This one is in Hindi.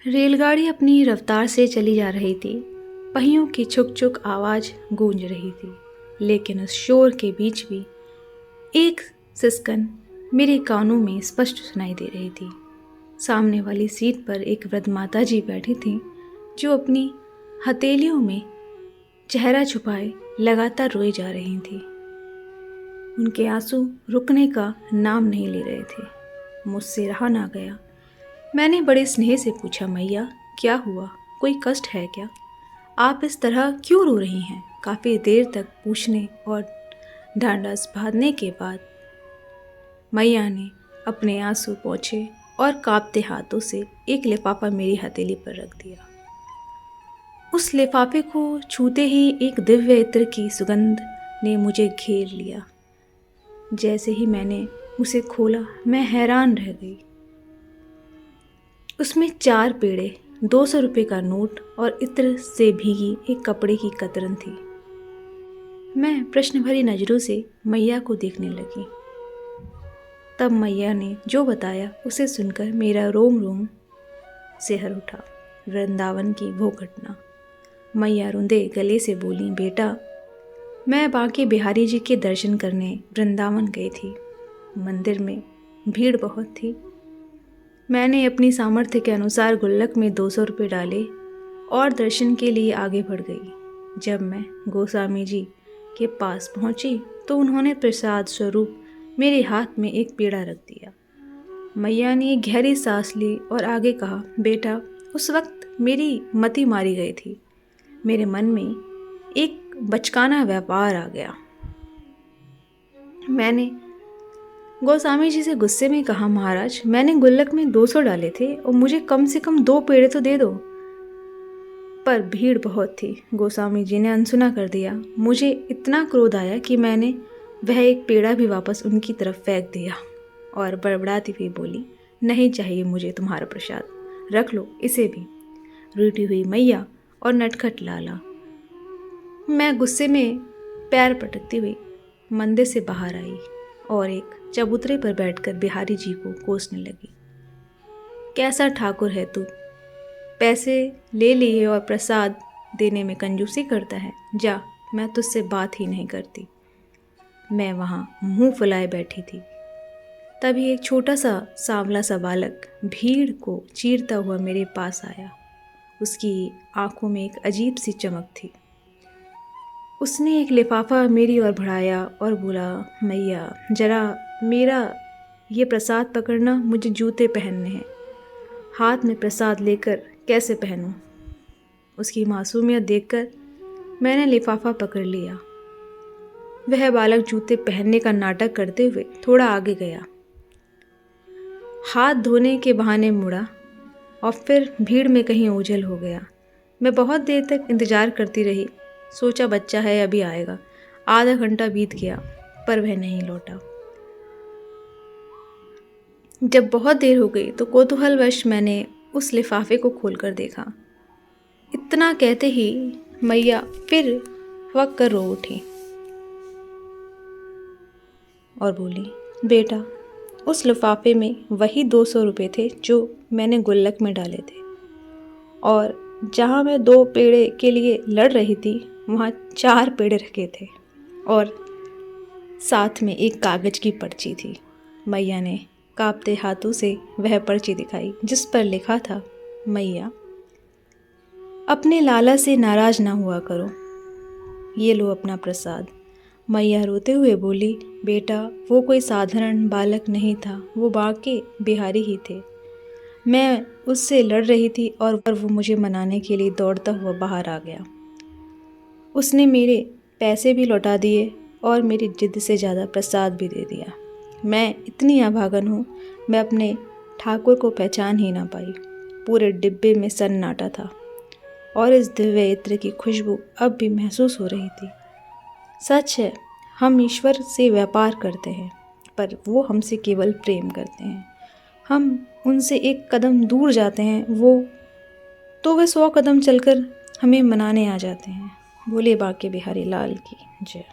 रेलगाड़ी अपनी रफ्तार से चली जा रही थी। पहियों की छुक छुक आवाज़ गूंज रही थी, लेकिन उस शोर के बीच भी एक सिसकन मेरे कानों में स्पष्ट सुनाई दे रही थी। सामने वाली सीट पर एक वृद्ध माता जी बैठी थीं, जो अपनी हथेलियों में चेहरा छुपाए लगातार रोई जा रही थीं। उनके आंसू रुकने का नाम नहीं ले रहे थे। मुझसे रहा ना गया। मैंने बड़े स्नेह से पूछा, मैया क्या हुआ, कोई कष्ट है क्या? आप इस तरह क्यों रो रही हैं? काफ़ी देर तक पूछने और ढांढस बांधने के बाद मैया ने अपने आंसू पोंछे और कांपते हाथों से एक लिफाफा मेरी हथेली पर रख दिया। उस लिफाफे को छूते ही एक दिव्य इत्र की सुगंध ने मुझे घेर लिया। जैसे ही मैंने उसे खोला, मैं हैरान रह गई। उसमें 4 पेड़े, 200 रुपये का नोट और इत्र से भीगी एक कपड़े की कतरन थी। मैं प्रश्न भरी नज़रों से मैया को देखने लगी। तब मैया ने जो बताया उसे सुनकर मेरा रोम रोम सिहर उठा। वृंदावन की वो घटना। मैया रुंधे गले से बोली, बेटा, मैं बांके बिहारी जी के दर्शन करने वृंदावन गई थी। मंदिर में भीड़ बहुत थी। मैंने अपनी सामर्थ्य के अनुसार गुल्लक में 200 रुपये डाले और दर्शन के लिए आगे बढ़ गई। जब मैं गोस्वामी जी के पास पहुंची तो उन्होंने प्रसाद स्वरूप मेरे हाथ में एक पेड़ा रख दिया। मैया ने एक गहरी सांस ली और आगे कहा, बेटा, उस वक्त मेरी मति मारी गई थी। मेरे मन में एक बचकाना व्यापार आ गया। मैंने गोस्वामी जी से गुस्से में कहा, महाराज, मैंने गुल्लक में 200 डाले थे और मुझे कम से कम 2 पेड़े तो दे दो। पर भीड़ बहुत थी। गोस्वामी जी ने अनसुना कर दिया। मुझे इतना क्रोध आया कि मैंने वह एक पेड़ा भी वापस उनकी तरफ फेंक दिया और बड़बड़ाती हुई बोली, नहीं चाहिए मुझे तुम्हारा प्रसाद, रख लो इसे भी। रूठी हुई मैया और नटखट लाला। मैं गुस्से में पैर पटकती हुई मंदिर से बाहर आई और एक चबूतरे पर बैठकर बिहारी जी को कोसने लगी। कैसा ठाकुर है तू, पैसे ले लिए और प्रसाद देने में कंजूसी करता है। जा, मैं तुझसे बात ही नहीं करती। मैं वहाँ मुंह फुलाए बैठी थी। तभी एक छोटा सा सांवला सा बालक भीड़ को चीरता हुआ मेरे पास आया। उसकी आंखों में एक अजीब सी चमक थी। उसने एक लिफाफा मेरी ओर बढ़ाया और बोला, मैया, जरा मेरा ये प्रसाद पकड़ना, मुझे जूते पहनने हैं। हाथ में प्रसाद लेकर कैसे पहनूं? उसकी मासूमियत देखकर मैंने लिफाफा पकड़ लिया। वह बालक जूते पहनने का नाटक करते हुए थोड़ा आगे गया, हाथ धोने के बहाने मुड़ा और फिर भीड़ में कहीं ओझल हो गया। मैं बहुत देर तक इंतज़ार करती रही। सोचा बच्चा है, अभी आएगा। आधा घंटा बीत गया पर वह नहीं लौटा। जब बहुत देर हो गई तो कौतूहलवश मैंने उस लिफाफे को खोलकर देखा। इतना कहते ही मैया फिर फक कर रो उठी और बोली, बेटा, उस लिफाफे में वही 200 रुपये थे जो मैंने गुल्लक में डाले थे, और जहाँ मैं 2 पेड़े के लिए लड़ रही थी वहाँ 4 पेड़े रखे थे और साथ में एक कागज़ की पर्ची थी। मैया ने कांपते हाथों से वह पर्ची दिखाई, जिस पर लिखा था, मैया, अपने लाला से नाराज़ ना हुआ करो, ये लो अपना प्रसाद। मैया रोते हुए बोली, बेटा, वो कोई साधारण बालक नहीं था, वो बांके बिहारी ही थे। मैं उससे लड़ रही थी और वो मुझे मनाने के लिए दौड़ता हुआ बाहर आ गया। उसने मेरे पैसे भी लौटा दिए और मेरी जिद से ज़्यादा प्रसाद भी दे दिया। मैं इतनी अभागन हूँ, मैं अपने ठाकुर को पहचान ही ना पाई। पूरे डिब्बे में सन्नाटा था और इस दिव्य इत्र की खुशबू अब भी महसूस हो रही थी। सच है, हम ईश्वर से व्यापार करते हैं, पर वो हमसे केवल प्रेम करते हैं। हम उनसे एक कदम दूर जाते हैं, वे 100 कदम चलकर हमें मनाने आ जाते हैं। बोले बांके बिहारी लाल की जय।